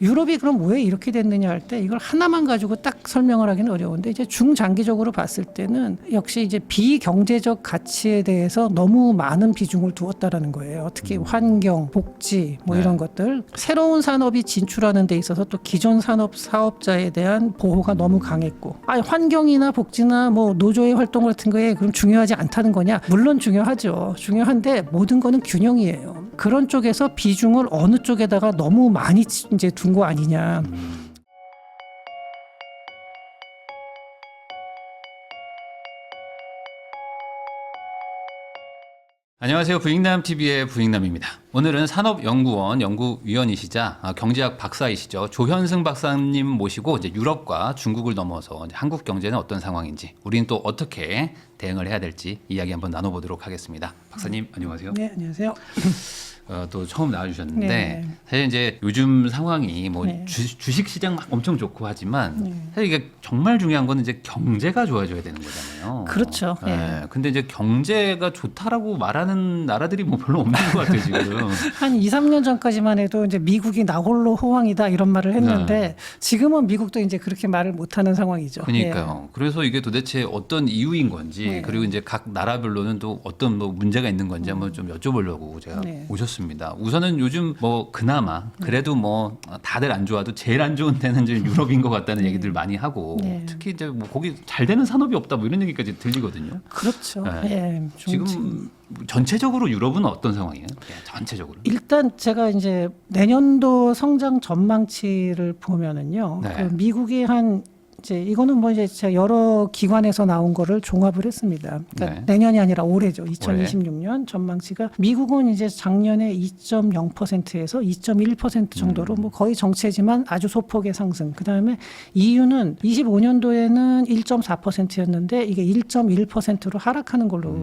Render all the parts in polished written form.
유럽이 그럼 왜 이렇게 됐느냐 할 때 이걸 하나만 가지고 딱 설명을 하기는 어려운데 이제 중장기적으로 봤을 때는 역시 이제 비경제적 가치에 대해서 너무 많은 비중을 두었다라는 거예요. 특히 환경, 복지 뭐 이런 것들. 새로운 산업이 진출하는 데 있어서 또 기존 산업 사업자에 대한 보호가 너무 강했고 아니 환경이나 복지나 뭐 노조의 활동 같은 거에 그럼 중요하지 않다는 거냐? 물론 중요하죠. 중요한데 모든 거는 균형이에요. 그런 쪽에서 비중을 어느 쪽에다가 너무 많이 이제 둔 거 아니냐. 안녕하세요. 부익남TV의 부익남입니다. 오늘은 산업연구원 연구위원이시자 경제학 박사이시죠. 조현승 박사님 모시고 이제 유럽과 중국을 넘어서 이제 한국 경제는 어떤 상황인지 우리는 또 어떻게 대응을 해야 될지 이야기 한번 나눠보도록 하겠습니다. 박사님 안녕하세요. 네, 안녕하세요. 또 처음 나와주셨는데 네. 사실 이제 요즘 상황이 뭐 네. 주식 시장 막 엄청 좋고 하지만 사실 이게 정말 중요한 건 이제 경제가 좋아져야 되는 거잖아요. 그렇죠. 네. 근데 이제 경제가 좋다라고 말하는 나라들이 뭐 별로 없는 것 같아요 지금. 한 2, 3년 전까지만 해도 이제 미국이 나홀로 호황이다 이런 말을 했는데 네. 지금은 미국도 이제 그렇게 말을 못하는 상황이죠. 그러니까요. 그래서 이게 도대체 어떤 이유인 건지 네. 그리고 이제 각 나라별로는 또 어떤 뭐 문제가 있는 건지 한번 좀 여쭤보려고 제가 네. 오셨습니다. 우선은 요즘 뭐 그나마 그래도 뭐 다들 안 좋아도 제일 안 좋은 데는 이제 유럽인 것 같다는 얘기들 많이 하고 네. 특히 이제 뭐 거기 잘 되는 산업이 없다 뭐 이런 얘기까지 들리거든요. 그렇죠. 네. 예, 지금 전체적으로 유럽은 어떤 상황이에요? 네, 전체적으로. 일단 제가 이제 내년도 성장 전망치를 보면은요. 네. 그 미국이 한 이제 이거는 뭐 이제 제가 여러 기관에서 나온 거를 종합을 했습니다. 그러니까 네. 내년이 아니라 올해죠. 2026년 전망치가 미국은 이제 작년에 2.0%에서 2.1% 정도로 뭐 거의 정체지만 아주 소폭의 상승. 그다음에 EU는 25년도에는 1.4%였는데 이게 1.1%로 하락하는 걸로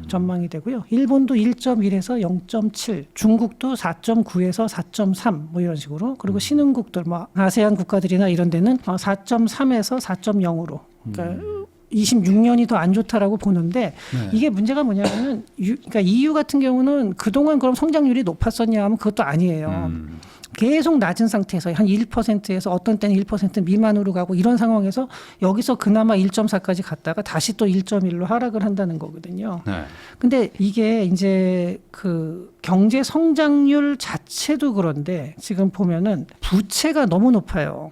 전망이 되고요. 일본도 1.1에서 0.7, 중국도 4.9에서 4.3 뭐 이런 식으로. 그리고 신흥국들 뭐 아세안 국가들이나 이런 데는 4.3에서 4.0으로. 그러니까 26년이 더 안 좋다라고 보는데 네. 이게 문제가 뭐냐면은 그러니까 EU 같은 경우는 그동안 그럼 성장률이 높았었냐 하면 그것도 아니에요. 계속 낮은 상태에서 한 1%에서 어떤 때는 1% 미만으로 가고 이런 상황에서 여기서 그나마 1.4까지 갔다가 다시 또 1.1로 하락을 한다는 거거든요. 네. 근데 이게 이제 그 경제 성장률 자체도 그런데 지금 보면은 부채가 너무 높아요.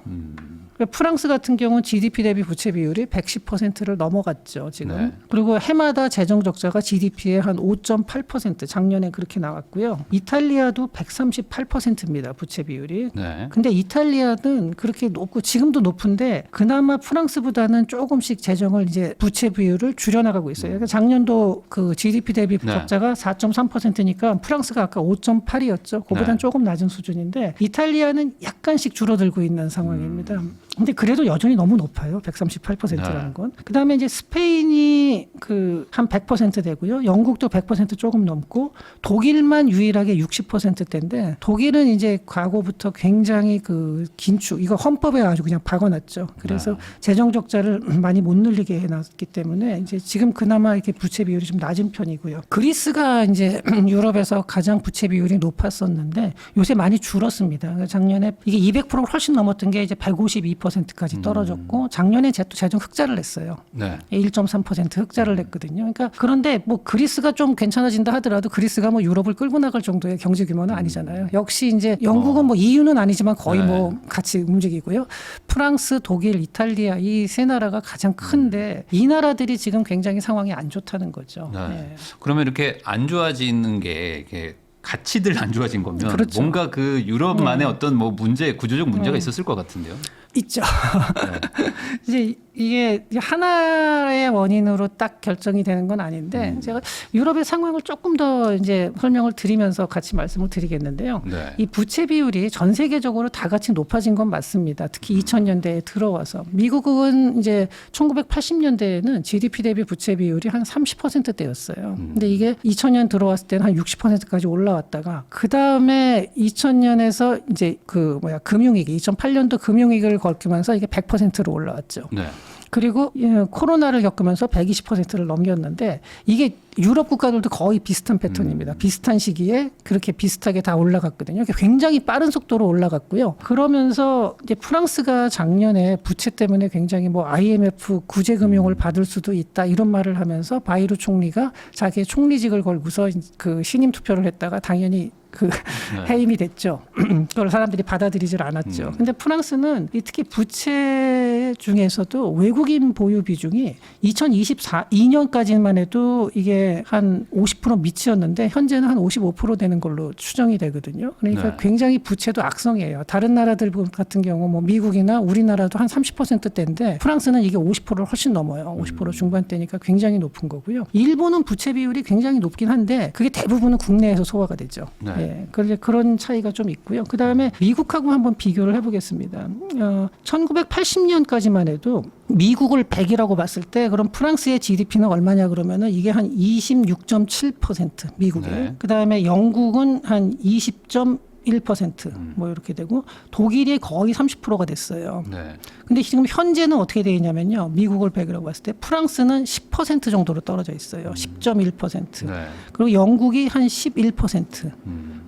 프랑스 같은 경우는 GDP 대비 부채 비율이 110%를 넘어갔죠, 지금. 네. 그리고 해마다 재정 적자가 GDP의 한 5.8%, 작년에 그렇게 나왔고요. 이탈리아도 138%입니다, 부채 비율이. 네. 근데 이탈리아는 그렇게 높고 지금도 높은데 그나마 프랑스보다는 조금씩 재정을 이제 부채 비율을 줄여나가고 있어요. 그러니까 작년도 그 GDP 대비 네. 적자가 4.3%니까 프랑스가 아까 5.8이었죠. 그보다는 네. 조금 낮은 수준인데 이탈리아는 약간씩 줄어들고 있는 상황입니다. 근데 그래도 여전히 너무 높아요. 138%라는 건. 그다음에 이제 스페인이 그 한 100% 되고요. 영국도 100% 조금 넘고 독일만 유일하게 60%대인데 독일은 이제 과거부터 굉장히 그 긴축 이거 헌법에 아주 그냥 박아놨죠. 그래서 네. 재정 적자를 많이 못 늘리게 해놨기 때문에 이제 지금 그나마 이렇게 부채 비율이 좀 낮은 편이고요. 그리스가 이제 유럽에서 가장 부채 비율이 높았었는데 요새 많이 줄었습니다. 작년에 이게 200%를 훨씬 넘었던 게 이제 152%까지 떨어졌고 작년에 또 재정 흑자를 냈어요. 네. 1.3% 흑자를 냈거든요. 그러니까 그런데 뭐 그리스가 좀 괜찮아진다 하더라도 그리스가 뭐 유럽을 끌고 나갈 정도의 경제 규모는 아니잖아요. 역시 이제 영국은 뭐 EU는 아니지만 거의 네. 뭐 같이 움직이고요. 프랑스, 독일, 이탈리아 이 세 나라가 가장 큰데 이 나라들이 지금 굉장히 상황이 안 좋다는 거죠. 네. 네. 그러면 이렇게 안 좋아지는 게 이렇게 가치들 안 좋아진 거면 그렇죠. 뭔가 그 유럽만의 어떤 뭐 문제 구조적 문제가 있었을 것 같은데요. 있죠. 이제 이게 하나의 원인으로 딱 결정이 되는 건 아닌데 제가 유럽의 상황을 조금 더 이제 설명을 드리면서 같이 말씀을 드리겠는데요. 네. 이 부채 비율이 전 세계적으로 다 같이 높아진 건 맞습니다. 특히 2000년대에 들어와서 미국은 이제 1980년대에는 GDP 대비 부채 비율이 한 30%대였어요. 근데 이게 2000년 들어왔을 때는 한 60%까지 올라왔다가 그 다음에 2000년에서 이제 그 금융위기 2008년도 금융위기를 겪으면서 이게 100%로 올라왔죠. 네. 그리고 코로나를 겪으면서 120%를 넘겼는데 이게 유럽 국가들도 거의 비슷한 패턴입니다. 비슷한 시기에 그렇게 비슷하게 다 올라갔거든요. 굉장히 빠른 속도로 올라갔고요. 그러면서 이제 프랑스가 작년에 부채 때문에 굉장히 뭐 IMF 구제금융을 받을 수도 있다 이런 말을 하면서 바이루 총리가 자기의 총리직을 걸고서 그 신임 투표를 했다가 당연히 그 해임이 됐죠. 그걸 사람들이 받아들이질 않았죠. 근데 프랑스는 특히 부채 중에서도 외국인 보유 비중이 2024년까지만 해도 이게 한 50% 미치였는데 현재는 한 55% 되는 걸로 추정이 되거든요. 그러니까 네. 굉장히 부채도 악성이에요. 다른 나라들 같은 경우 뭐 미국이나 우리나라도 한 30%대인데 프랑스는 이게 50%를 훨씬 넘어요. 50% 중반대니까 굉장히 높은 거고요. 일본은 부채 비율이 굉장히 높긴 한데 그게 대부분은 국내에서 소화가 되죠. 네. 예, 그런데 그런 차이가 좀 있고요. 그 다음에 미국하고 한번 비교를 해보겠습니다. 1980년까지만 해도 미국을 100이라고 봤을 때 그럼 프랑스의 GDP는 얼마냐 그러면은 이게 한 26.7% 미국이. 네. 그 다음에 영국은 한 20.1% 뭐 이렇게 되고 독일이 거의 30%가 됐어요. 네. 근데 지금 현재는 어떻게 되어 있냐면요. 미국을 100이라고 봤을 때 프랑스는 10% 정도로 떨어져 있어요. 10.1%. 네. 그리고 영국이 한 11%.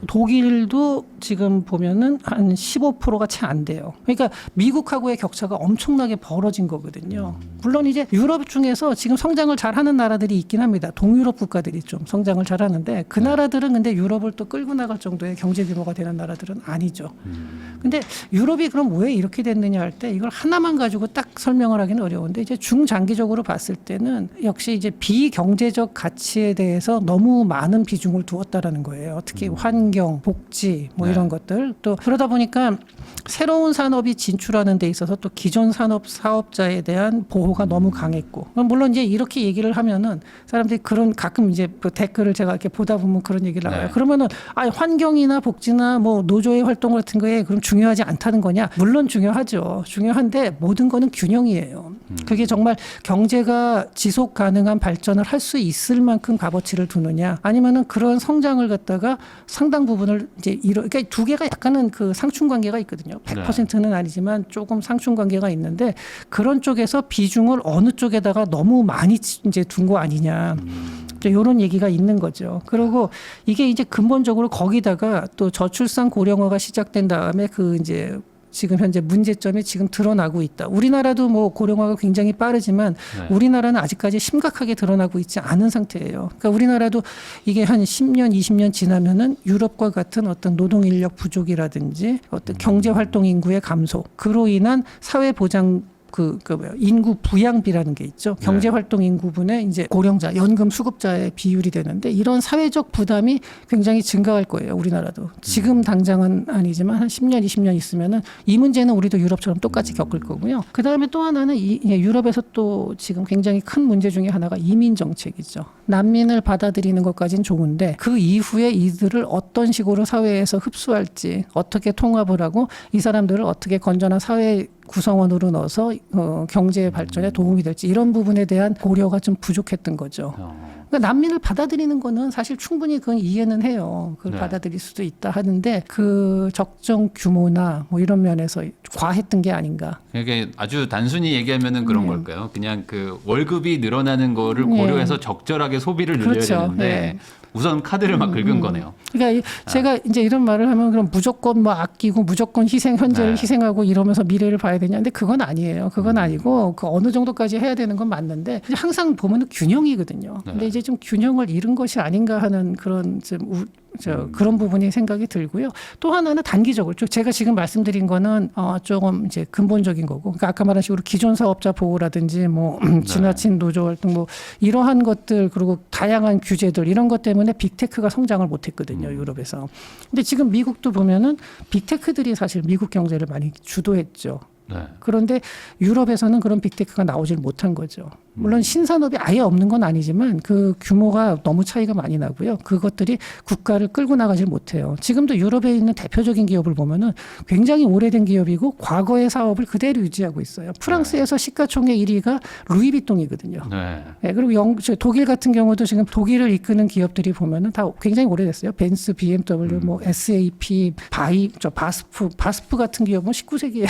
독일도 지금 보면은 한 15%가 채 안 돼요. 그러니까 미국하고의 격차가 엄청나게 벌어진 거거든요. 물론 이제 유럽 중에서 지금 성장을 잘하는 나라들이 있긴 합니다. 동유럽 국가들이 좀 성장을 잘하는데 그 나라들은 근데 유럽을 또 끌고 나갈 정도의 경제 규모가 되는 나라들은 아니죠. 근데 유럽이 그럼 왜 이렇게 됐느냐 할 때 이걸 하나만 가지고 딱 설명을 하기는 어려운데 이제 중장기적으로 봤을 때는 역시 이제 비경제적 가치에 대해서 너무 많은 비중을 두었다라는 거예요. 특히 환경, 복지 뭐 네. 이런 것들 또 그러다 보니까 새로운 산업이 진출하는 데 있어서 또 기존 산업 사업자에 대한 보호가 너무 강했고 물론 이제 이렇게 얘기를 하면은 사람들이 그런 가끔 이제 그 댓글을 제가 이렇게 보다 보면 그런 얘기를 나와요. 네. 그러면은 환경이나 복지나 뭐 노조의 활동 같은 거에 그럼 중요하지 않다는 거냐? 물론 중요하죠. 중요한데 모든 거는 균형이에요. 그게 정말 경제가 지속 가능한 발전을 할 수 있을 만큼 값어치를 두느냐 아니면은 그런 성장을 갖다가 상당 부분을 이제 그러니까 두 개가 약간은 그 상충 관계가 있거든요. 100%는 아니지만 조금 상충 관계가 있는데 그런 쪽에서 비중을 어느 쪽에다가 너무 많이 이제 둔 거 아니냐. 이런 얘기가 있는 거죠. 그리고 이게 이제 근본적으로 거기다가 또 저출산 고령화가 시작된 다음에 그 이제 지금 현재 문제점이 지금 드러나고 있다. 우리나라도 뭐 고령화가 굉장히 빠르지만 네. 우리나라는 아직까지 심각하게 드러나고 있지 않은 상태예요. 그러니까 우리나라도 이게 한 10년, 20년 지나면은 유럽과 같은 어떤 노동 인력 부족이라든지 어떤 경제 활동 인구의 감소, 그로 인한 사회 보장 인구 부양비라는 게 있죠. 경제활동 인구분의 이제 고령자, 연금 수급자의 비율이 되는데 이런 사회적 부담이 굉장히 증가할 거예요. 우리나라도. 지금 당장은 아니지만 한 10년, 20년 있으면은 이 문제는 우리도 유럽처럼 똑같이 겪을 거고요. 그 다음에 또 하나는 유럽에서 또 지금 굉장히 큰 문제 중에 하나가 이민 정책이죠. 난민을 받아들이는 것까지는 좋은데 그 이후에 이들을 어떤 식으로 사회에서 흡수할지 어떻게 통합을 하고 이 사람들을 어떻게 건전한 사회 구성원으로 넣어서 경제 발전에 도움이 될지 이런 부분에 대한 고려가 좀 부족했던 거죠. 그러니까 난민을 받아들이는 거는 사실 충분히 그건 이해는 해요. 그걸 네. 받아들일 수도 있다 하는데 그 적정 규모나 뭐 이런 면에서 과했던 게 아닌가. 이게 아주 단순히 얘기하면은 그런 걸까요? 그냥 그 월급이 늘어나는 거를 네. 고려해서 적절하게 소비를 늘려야 그렇죠. 되는데 네. 우선 카드를 막 긁은 거네요. 그러니까 제가 이제 이런 말을 하면 그럼 무조건 뭐 아끼고 무조건 현재를 네. 희생하고 이러면서 미래를 봐야 되냐? 근데 그건 아니에요. 그건 아니고 그 어느 정도까지 해야 되는 건 맞는데 항상 보면은 균형이거든요. 네. 근데 이제 좀 균형을 잃은 것이 아닌가 하는 그런 좀 그런 부분이 생각이 들고요. 또 하나는 단기적으로 제가 지금 말씀드린 거는 조금 이제 근본적인 거고, 그러니까 아까 말한 식으로 기존 사업자 보호라든지 뭐 지나친 노조 활동 뭐 이러한 것들 그리고 다양한 규제들 이런 것 때문에 빅테크가 성장을 못했거든요, 유럽에서. 근데 지금 미국도 보면은 빅테크들이 사실 미국 경제를 많이 주도했죠. 네. 그런데 유럽에서는 그런 빅테크가 나오질 못한 거죠. 물론 신산업이 아예 없는 건 아니지만 그 규모가 너무 차이가 많이 나고요. 그것들이 국가를 끌고 나가질 못해요. 지금도 유럽에 있는 대표적인 기업을 보면은 굉장히 오래된 기업이고 과거의 사업을 그대로 유지하고 있어요. 프랑스에서 시가총액 1위가 루이비통이거든요. 네. 네, 그리고 독일 같은 경우도 지금 독일을 이끄는 기업들이 보면은 다 굉장히 오래됐어요. 벤츠, BMW, 뭐 SAP, 바스프 같은 기업은 19세기에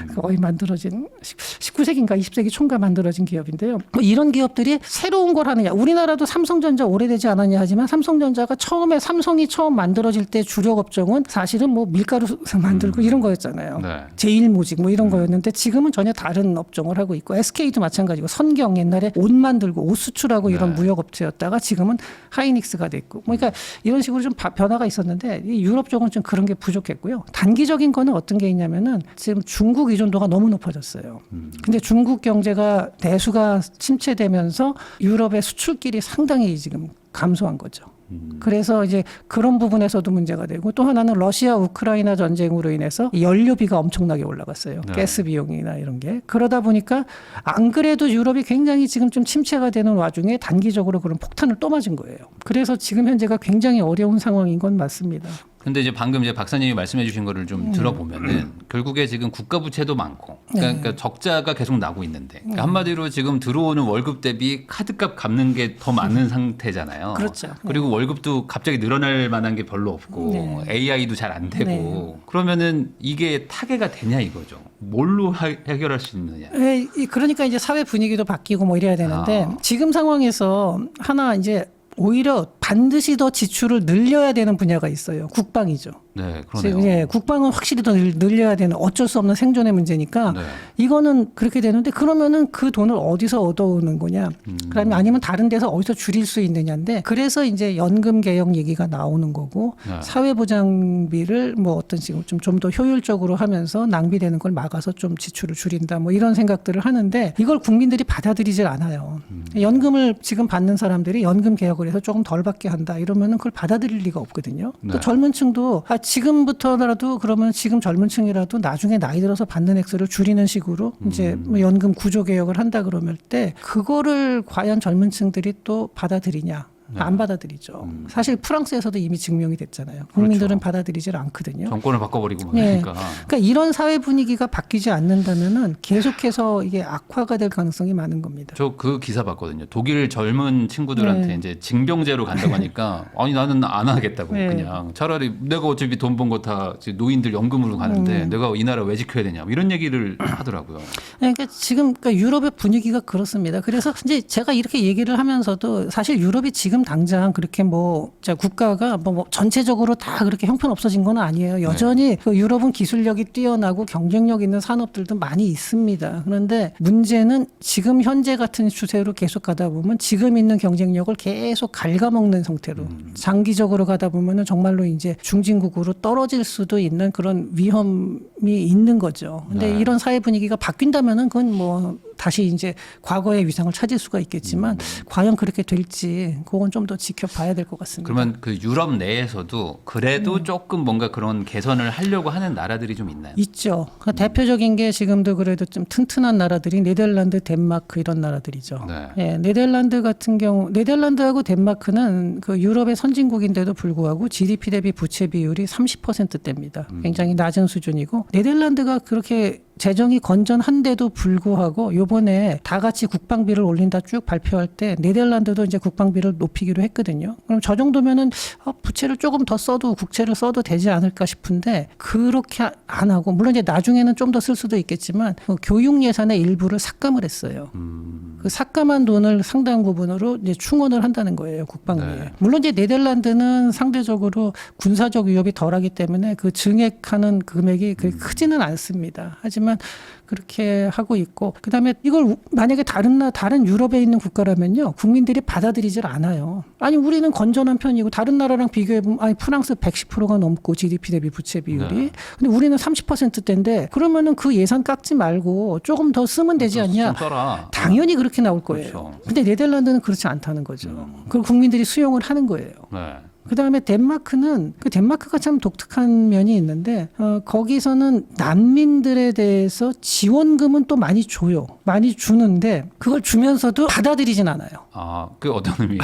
거의 만들어진 19세기인가 20세기 총과 만들어진 기업인데요. 뭐 이런 기업들이 새로운 걸 하느냐. 우리나라도 삼성전자 오래되지 않았냐 하지만 삼성전자가 삼성이 처음 만들어질 때 주력 업종은 사실은 뭐 밀가루 만들고 이런 거였잖아요. 네. 제일모직 뭐 이런 거였는데 지금은 전혀 다른 업종을 하고 있고 SK도 마찬가지고 선경 옛날에 옷 만들고 옷 수출하고 이런 네. 무역업체였다가 지금은 하이닉스가 됐고 뭐 그러니까 이런 식으로 좀 변화가 있었는데 이 유럽 쪽은 좀 그런 게 부족했고요. 단기적인 거는 어떤 게 있냐면은 지금 중국 의존도가 너무 높아졌어요. 근데 중국 경제가 내수가 침체되면서 유럽의 수출길이 상당히 지금 감소한 거죠. 그래서 이제 그런 부분에서도 문제가 되고 또 하나는 러시아 우크라이나 전쟁으로 인해서 연료비가 엄청나게 올라갔어요. 네. 가스 비용이나 이런 게. 그러다 보니까 안 그래도 유럽이 굉장히 지금 좀 침체가 되는 와중에 단기적으로 그런 폭탄을 또 맞은 거예요. 그래서 지금 현재가 굉장히 어려운 상황인 건 맞습니다. 근데 이제 방금 이제 박사님이 말씀해 주신 거를 좀 들어보면은 결국에 지금 국가 부채도 많고 그러니까 적자가 계속 나고 있는데 그러니까 한마디로 지금 들어오는 월급 대비 카드값 갚는 게 더 많은 상태잖아요. 그렇죠. 그리고 월급도 갑자기 늘어날 만한 게 별로 없고 네. AI도 잘 안 되고 네. 그러면은 이게 타개가 되냐 이거죠. 뭘로 해결할 수 있느냐. 그러니까 이제 사회 분위기도 바뀌고 뭐 이래야 되는데 지금 상황에서 하나 이제 오히려 반드시 더 지출을 늘려야 되는 분야가 있어요. 국방이죠. 네, 그러네요. 예, 국방은 확실히 더 늘려야 되는 어쩔 수 없는 생존의 문제니까 네. 이거는 그렇게 되는데 그러면은 그 돈을 어디서 얻어오는 거냐? 그러면 아니면 다른 데서 어디서 줄일 수 있느냐인데 그래서 이제 연금 개혁 얘기가 나오는 거고 네. 사회보장비를 뭐 어떤 식으로 좀 더 효율적으로 하면서 낭비되는 걸 막아서 좀 지출을 줄인다 뭐 이런 생각들을 하는데 이걸 국민들이 받아들이질 않아요. 연금을 지금 받는 사람들이 연금 개혁을 해서 조금 덜 받게 한다 이러면은 그걸 받아들일 리가 없거든요. 네. 또 젊은 층도 지금부터라도 그러면 지금 젊은 층이라도 나중에 나이 들어서 받는 액수를 줄이는 식으로 이제 뭐 연금 구조 개혁을 한다 그러면 때 그거를 과연 젊은 층들이 또 받아들이냐? 안 받아들이죠. 사실 프랑스에서도 이미 증명이 됐잖아요. 국민들은 그렇죠. 받아들이질 않거든요. 정권을 바꿔버리고 네. 그러니까. 그러니까 이런 사회 분위기가 바뀌지 않는다면은 계속해서 이게 악화가 될 가능성이 많은 겁니다. 저 그 기사 봤거든요. 독일 젊은 친구들한테 네. 이제 징병제로 간다고 하니까 아니 나는 안 하겠다고 네. 그냥 차라리 내가 어차피 돈 번 거 다 노인들 연금으로 가는데 내가 이 나라 왜 지켜야 되냐 뭐 이런 얘기를 하더라고요. 그러니까 지금 그러니까 유럽의 분위기가 그렇습니다. 그래서 이제 제가 이렇게 얘기를 하면서도 사실 유럽이 지금 당장 그렇게 뭐 국가가 뭐 전체적으로 다 그렇게 형편 없어진 건 아니에요. 여전히 그 유럽은 기술력이 뛰어나고 경쟁력 있는 산업들도 많이 있습니다. 그런데 문제는 지금 현재 같은 추세로 계속 가다 보면 지금 있는 경쟁력을 계속 갉아먹는 형태로 장기적으로 가다 보면은 정말로 이제 중진국으로 떨어질 수도 있는 그런 위험이 있는 거죠. 근데 네. 이런 사회 분위기가 바뀐다면은 그건 뭐 다시 이제 과거의 위상을 찾을 수가 있겠지만 과연 그렇게 될지 그건 좀 더 지켜봐야 될 것 같습니다. 그러면 그 유럽 내에서도 그래도 조금 뭔가 그런 개선을 하려고 하는 나라들이 좀 있나요? 있죠. 그 대표적인 게 지금도 그래도 좀 튼튼한 나라들이 네덜란드, 덴마크 이런 나라들이죠. 네. 예, 네덜란드 같은 경우 네덜란드하고 덴마크는 그 유럽의 선진국인데도 불구하고 GDP 대비 부채 비율이 30%대입니다. 굉장히 낮은 수준이고 네덜란드가 그렇게 재정이 건전한데도 불구하고 요번에 다 같이 국방비를 올린다 쭉 발표할 때 네덜란드도 이제 국방비를 높이기로 했거든요. 그럼 저 정도면은 부채를 조금 더 써도 국채를 써도 되지 않을까 싶은데 그렇게 안 하고 물론 이제 나중에는 좀 더 쓸 수도 있겠지만 교육 예산의 일부를 삭감을 했어요. 그 삭감한 돈을 상당 부분으로 이제 충원을 한다는 거예요 국방비에. 네. 물론 이제 네덜란드는 상대적으로 군사적 위협이 덜하기 때문에 그 증액하는 금액이 그렇게 크지는 않습니다. 하지만 그렇게 하고 있고 그다음에 이걸 만약에 다른 유럽에 있는 국가라면요 국민들이 받아들이질 않아요. 아니 우리는 건전한 편이고 다른 나라랑 비교해 보면 아니 프랑스 110%가 넘고 GDP 대비 부채 비율이 네. 근데 우리는 30%대인데 그러면은 그 예산 깎지 말고 조금 더 쓰면 되지 않냐? 좀 써라. 당연히 그렇게 나올 거예요. 그렇죠. 근데 네덜란드는 그렇지 않다는 거죠. 그걸 국민들이 수용을 하는 거예요. 네. 그다음에 덴마크는 덴마크가 참 독특한 면이 있는데 거기서는 난민들에 대해서 지원금은 또 많이 줘요. 많이 주는데 그걸 주면서도 받아들이진 않아요. 아, 그 어떤 의미예요?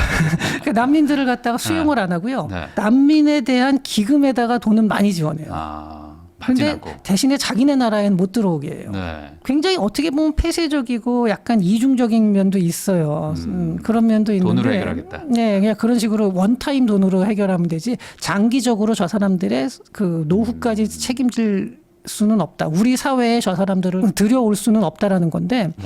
그러니까 난민들을 갖다가 수용을 안 하고요. 네. 난민에 대한 기금에다가 돈은 많이 지원해요. 받진 근데 않고. 대신에 자기네 나라에는 못 들어오게 해요. 네. 굉장히 어떻게 보면 폐쇄적이고 약간 이중적인 면도 있어요. 그런 면도 있는데. 돈으로 해결하겠다. 네, 그냥 그런 식으로 원타임 돈으로 해결하면 되지. 장기적으로 저 사람들의 그 노후까지 책임질 수는 없다. 우리 사회에 저 사람들을 들여올 수는 없다라는 건데 네.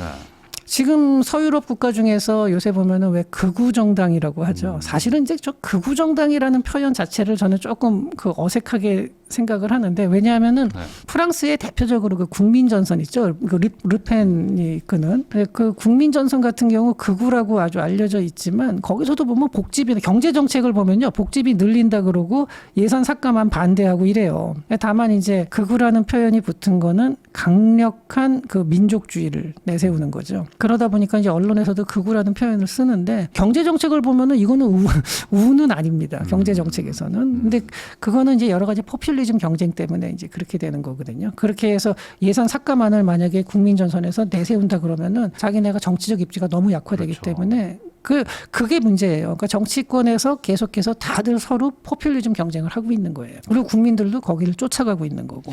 지금 서유럽 국가 중에서 요새 보면은 왜 극우 정당이라고 하죠. 사실은 이제 저 극우 정당이라는 표현 자체를 저는 조금 그 어색하게 생각을 하는데 왜냐하면은 네. 프랑스의 대표적으로 그 국민전선 있죠. 그 르펜이 이끄는 그 국민전선 같은 경우 극우라고 아주 알려져 있지만 거기서도 보면 복지비나 경제 정책을 보면요. 복지비 늘린다 그러고 예산 삭감안 반대하고 이래요. 다만 이제 극우라는 표현이 붙은 거는 강력한 그 민족주의를 내세우는 거죠. 그러다 보니까 이제 언론에서도 극우라는 표현을 쓰는데 경제 정책을 보면은 이거는 우는 아닙니다. 경제 정책에서는. 근데 그거는 이제 여러 가지 포퓰리즘 경쟁 때문에 이제 그렇게 되는 거거든요. 그렇게 해서 예산 삭감안을 만약에 국민전선에서 내세운다 그러면은 자기네가 정치적 입지가 너무 약화되기 그렇죠. 때문에 그게 문제예요. 그러니까 정치권에서 계속해서 다들 서로 포퓰리즘 경쟁을 하고 있는 거예요. 그리고 국민들도 거기를 쫓아가고 있는 거고.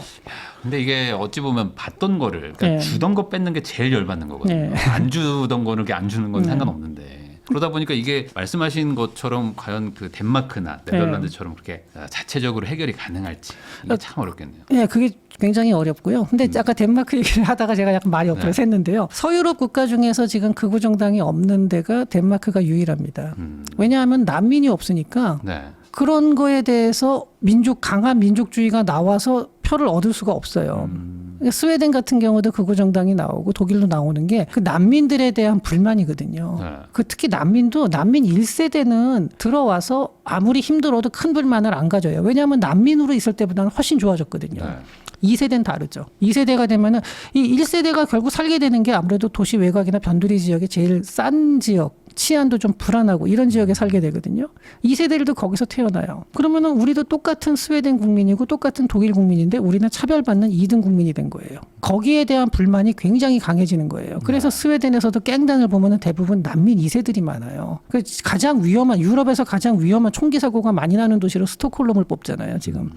근데 이게 어찌 보면 받던 거를 그러니까 네. 주던 거 뺏는 게 제일 열받는 거거든요. 네. 안 주던 거는 이렇게 안 주는 건 네. 상관없는데. 그러다 보니까 이게 말씀하신 것처럼 과연 그 덴마크나 네덜란드처럼 그렇게 자체적으로 해결이 가능할지 이게 참 어렵겠네요. 네, 그게 굉장히 어렵고요. 근데 아까 덴마크 얘기를 하다가 제가 약간 말이 엎드려 샜는데요. 서유럽 국가 중에서 지금 극우 정당이 없는 데가 덴마크가 유일합니다. 왜냐하면 난민이 없으니까 네. 그런 거에 대해서 강한 민족주의가 나와서 표를 얻을 수가 없어요. 스웨덴 같은 경우도 극우 정당이 나오고 독일도 나오는 게 그 난민들에 대한 불만이거든요. 네. 그 특히 난민 1세대는 들어와서 아무리 힘들어도 큰 불만을 안 가져요. 왜냐하면 난민으로 있을 때보다는 훨씬 좋아졌거든요. 네. 2세대는 다르죠. 2세대가 되면은 이 1세대가 결국 살게 되는 게 아무래도 도시 외곽이나 변두리 지역의 제일 싼 지역, 치안도 좀 불안하고 이런 지역에 살게 되거든요. 2세대들도 거기서 태어나요. 그러면은 우리도 똑같은 스웨덴 국민이고 똑같은 독일 국민인데 우리는 차별받는 2등 국민이 된 거예요. 거기에 대한 불만이 굉장히 강해지는 거예요. 그래서 스웨덴에서도 깽단을 보면은 대부분 난민 2세들이 많아요. 그 가장 위험한 유럽에서 가장 위험한 총기 사고가 많이 나는 도시로 스톡홀름을 뽑잖아요. 지금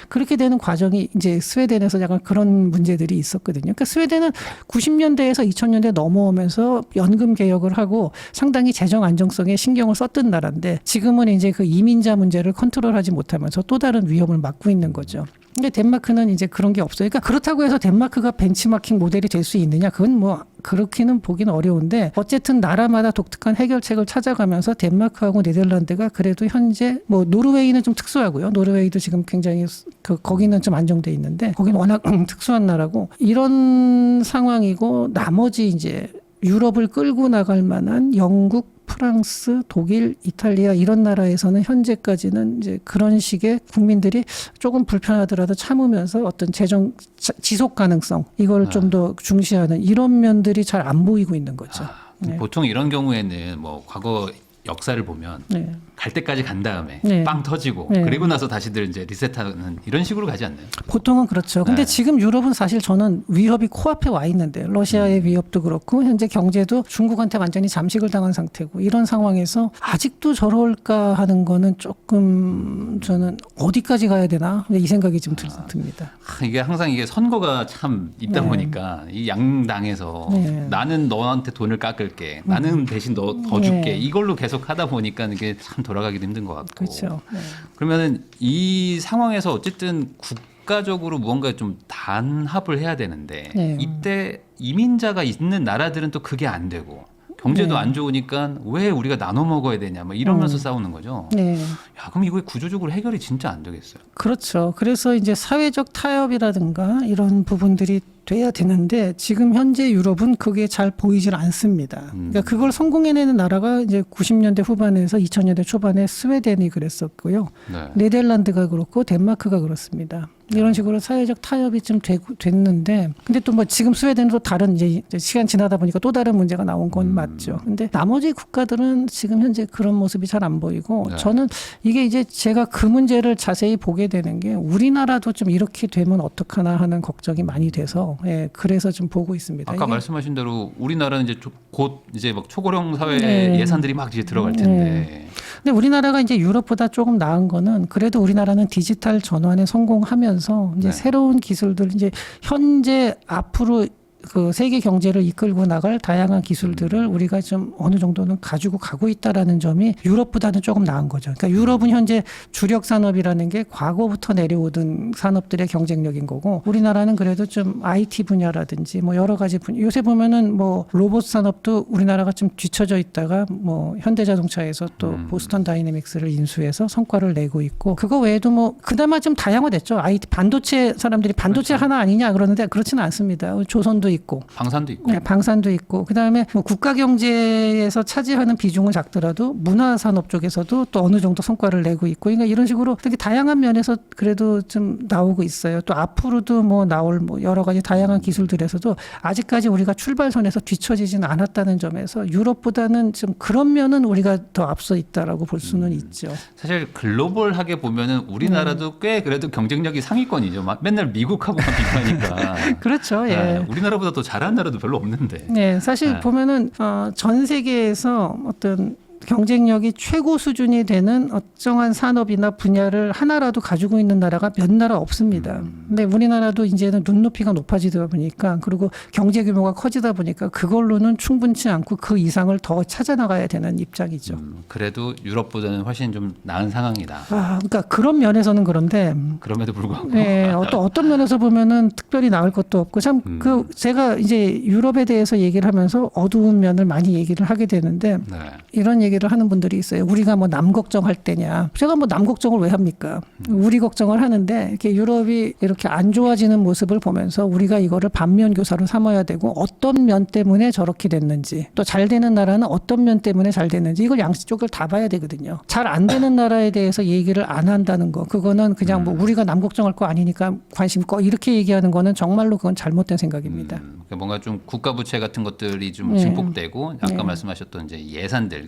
그렇게 되는 과정이 이제 스웨덴에서 약간 그런 문제들이 있었거든요. 그러니까 스웨덴은 90년대에서 2000년대 넘어오면서 연금 개혁을 하고 상당히 재정 안정성에 신경을 썼던 나라인데 지금은 이제 그 이민자 문제를 컨트롤하지 못하면서 또 다른 위험을 맞고 있는 거죠. 근데 덴마크는 이제 그런 게 없어요. 그러니까 그렇다고 해서 덴마크가 벤치마킹 모델이 될 수 있느냐? 그건 뭐 그렇게는 보기는 어려운데 어쨌든 나라마다 독특한 해결책을 찾아가면서 덴마크하고 네덜란드가 그래도 현재 뭐 노르웨이는 좀 특수하고요. 노르웨이도 지금 굉장히 거기는 좀 안정돼 있는데 거기는 워낙 특수한 나라고 이런 상황이고 나머지 이제 유럽을 끌고 나갈 만한 영국, 프랑스, 독일, 이탈리아 이런 나라에서는 현재까지는 이제 그런 식의 국민들이 조금 불편하더라도 참으면서 어떤 재정 지속 가능성 이걸 좀 더 중시하는 이런 면들이 잘 안 보이고 있는 거죠. 네. 보통 이런 경우에는 뭐 과거 역사를 보면 네. 갈 때까지 간 다음에 네. 빵 터지고 네. 그리고 나서 다시들 이제 리셋하는 이런 식으로 가지 않나요? 보통은 그렇죠. 근데 네. 지금 유럽은 사실 저는 위협이 코앞에 와 있는데 러시아의 위협도 그렇고 현재 경제도 중국한테 완전히 잠식을 당한 상태고 이런 상황에서 아직도 저럴까 하는 거는 조금 저는 어디까지 가야 되나 이 생각이 좀 듭니다. 이게 항상 이게 선거가 참 있다 네. 보니까 이 양당에서 네. 나는 너한테 돈을 깎을게, 나는 대신 너 더 줄게 네. 이걸로 계속 하다 보니까 이게 참 돌아가기도 힘든 것 같고. 그렇죠. 네. 그러면은 이 상황에서 어쨌든 국가적으로 무언가 좀 단합을 해야 되는데 네. 이때 이민자가 있는 나라들은 또 그게 안 되고 경제도 네. 안 좋으니까 왜 우리가 나눠 먹어야 되냐 뭐 이러면서 싸우는 거죠. 네. 야, 그럼 이거 구조적으로 해결이 진짜 안 되겠어요. 그렇죠. 그래서 이제 사회적 타협이라든가 이런 부분들이 돼야 되는데 지금 현재 유럽은 그게 잘 보이질 않습니다. 그러니까 그걸 성공해내는 나라가 이제 90년대 후반에서 2000년대 초반에 스웨덴이 그랬었고요. 네. 네덜란드가 그렇고 덴마크가 그렇습니다. 이런 식으로 사회적 타협이 좀 됐는데 근데 또 뭐 지금 스웨덴은 또 다른 이제 시간 지나다 보니까 또 다른 문제가 나온 건 맞죠. 근데 나머지 국가들은 지금 현재 그런 모습이 잘 안 보이고 네. 저는 이게 이제 제가 그 문제를 자세히 보게 되는 게 우리나라도 좀 이렇게 되면 어떡하나 하는 걱정이 많이 돼서 예, 그래서 좀 보고 있습니다. 아까 이게 말씀하신 대로 우리나라는 이제 곧 이제 막 초고령 사회 네. 예산들이 막 이제 들어갈 텐데. 근데 우리나라가 이제 유럽보다 조금 나은 거는 그래도 우리나라는 디지털 전환에 성공하면서 이제 네. 새로운 기술들 이제 현재 앞으로 그 세계 경제를 이끌고 나갈 다양한 기술들을 우리가 좀 어느 정도는 가지고 가고 있다라는 점이 유럽보다는 조금 나은 거죠. 그러니까 유럽은 현재 주력 산업이라는 게 과거부터 내려오던 산업들의 경쟁력인 거고 우리나라는 그래도 좀 IT 분야라든지 뭐 여러 가지 분야 요새 보면은 뭐 로봇 산업도 우리나라가 좀 뒤처져 있다가 뭐 현대자동차에서 또 보스턴 다이내믹스를 인수해서 성과를 내고 있고 그거 외에도 뭐 그나마 좀 다양화됐죠. IT 반도체 사람들이 반도체 그렇죠. 하나 아니냐 그러는데 그렇지는 않습니다. 조선도 있고 방산도 있고. 네, 방산도 있고 그다음에 뭐 국가 경제에서 차지하는 비중은 작더라도 문화 산업 쪽에서도 또 어느 정도 성과를 내고 있고 그러니까 이런 식으로 되게 다양한 면에서 그래도 좀 나오고 있어요. 또 앞으로도 뭐 나올 뭐 여러 가지 다양한 기술들에서도 아직까지 우리가 출발선에서 뒤처지지는 않았다는 점에서 유럽보다는 좀 그런 면은 우리가 더 앞서 있다라고 볼 수는 있죠. 사실 글로벌하게 보면은 우리나라도 꽤 그래도 경쟁력이 상위권이죠. 막 맨날 미국하고만 비교하니까. 그렇죠. 예. 네, 우리나라보다 더 잘하는 나라도 별로 없는데. 네, 사실 네. 보면은 전 세계에서 어떤 경쟁력이 최고 수준이 되는 어정한 산업이나 분야를 하나라도 가지고 있는 나라가 몇 나라 없습니다. 근데 우리나라도 이제는 눈높이가 높아지다 보니까 그리고 경제 규모가 커지다 보니까 그걸로는 충분치 않고 그 이상을 더 찾아나가야 되는 입장이죠. 그래도 유럽보다는 훨씬 좀 나은 상황이다. 그러니까 그런 면에서는 그런데 그럼에도 불구하고. 네, 어떤 면에서 보면은 특별히 나을 것도 없고 참 그 제가 이제 유럽에 대해서 얘기를 하면서 어두운 면을 많이 얘기를 하게 되는데 네. 이런 얘기를 하는 분들이 있어요. 우리가 뭐 남 걱정할 때냐. 제가 뭐 남 걱정을 왜 합니까? 우리 걱정을 하는데 이렇게 유럽이 이렇게 안 좋아지는 모습을 보면서 우리가 이거를 반면 교사로 삼아야 되고 어떤 면 때문에 저렇게 됐는지 또 잘 되는 나라는 어떤 면 때문에 잘 됐는지 이걸 양쪽을 다 봐야 되거든요. 잘 안 되는 나라에 대해서 얘기를 안 한다는 거 그거는 그냥 뭐 우리가 남 걱정할 거 아니니까 관심 꺼 이렇게 얘기하는 거는 정말로 그건 잘못된 생각입니다. 그러니까 뭔가 좀 국가 부채 같은 것들이 좀 네. 증폭되고 아까 네. 말씀하셨던 이제 예산들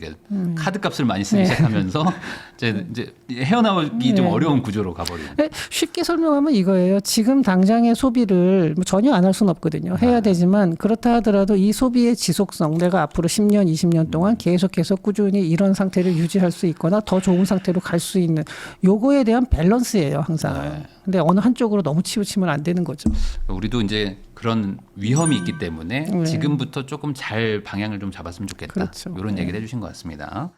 카드값을 많이 쓰기 시작하면서 이제 헤어나오기 좀 어려운 구조로 가버리는. 네, 쉽게 설명하면 이거예요. 지금 당장의 소비를 뭐 전혀 안 할 수는 없거든요. 해야 되지만 그렇다 하더라도 이 소비의 지속성 내가 앞으로 10년, 20년 동안 계속해서 꾸준히 이런 상태를 유지할 수 있거나 더 좋은 상태로 갈 수 있는 요거에 대한 밸런스예요. 항상. 네. 근데 어느 한쪽으로 너무 치우치면 안 되는 거죠. 우리도 이제 그런 위험이 있기 때문에 네. 지금부터 조금 잘 방향을 좀 잡았으면 좋겠다. 그렇죠. 이런 네. 얘기를 해주신 것 같습니다.